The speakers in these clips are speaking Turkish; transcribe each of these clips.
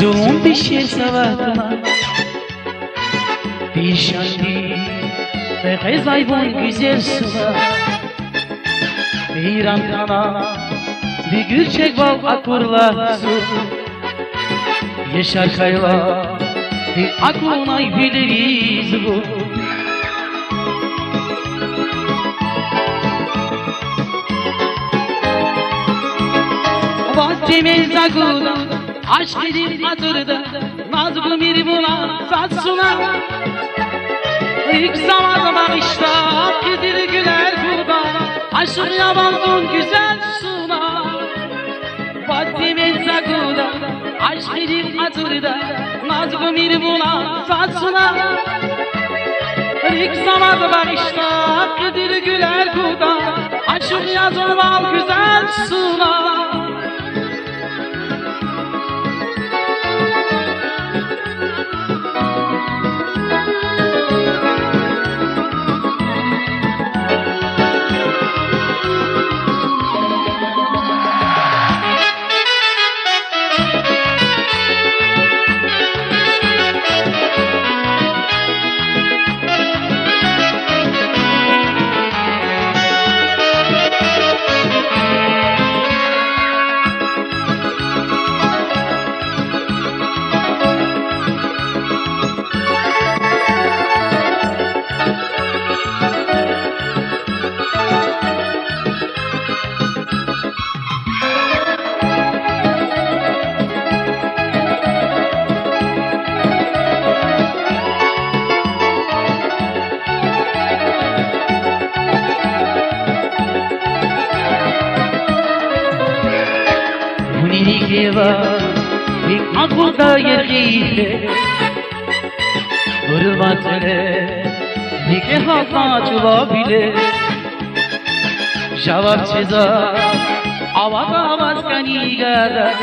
Zulüm bir şer savatına bir şanti ve kızayvon güzel sular bir antana bir gülçek bal akurla su yaşar kayla bir akunay biliriz bu Vazgeçmez zaguda aşk edip atırda nazgul bir buna satsuna İlk zamanda bakışta gidir güler burada aşık yabancın güzel suna Vazgeçmez zaguda aşk edip atırda nazgul bir buna satsuna İlk zamanda bakışta gidir güler burada aşık yabancın güzel suna Bir akulda yergiyle Hırvatele bir kehatma çulabile Cevap çeza avaka vaskani gada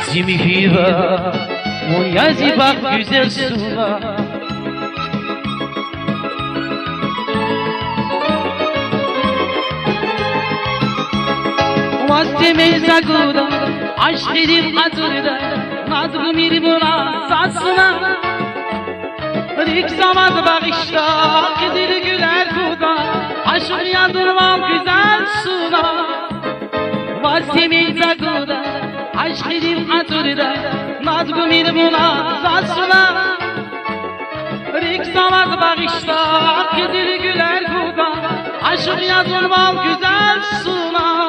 Zimihiva on yazı bak güzel suna Vazgeçmez zaguda aşk edip atırda nazgul bir buna satsına İlk zamanda bakışta gidir güler kuda aşık yandırmam güzel suna Vazgeçmez zaguda aşk edip atırda nazgul bir buna satsına İlk zamanda bakışta gidir güler kuda aşık yandırmam güzel suna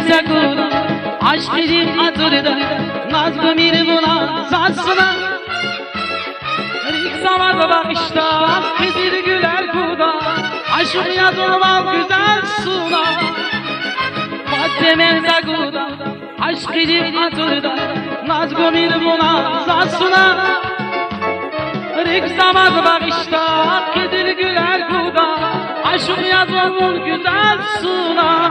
Zaguda aşk edip atırda nazgul bir buna satsına İlk zamanda bakışta gidir güler kuda aşık yazılmaz güzel suna Vazgeçmez zaguda aşk edip atırda nazgul bir buna satsına İlk zamanda bakışta gidir güler kuda aşık yazılmaz güzel suna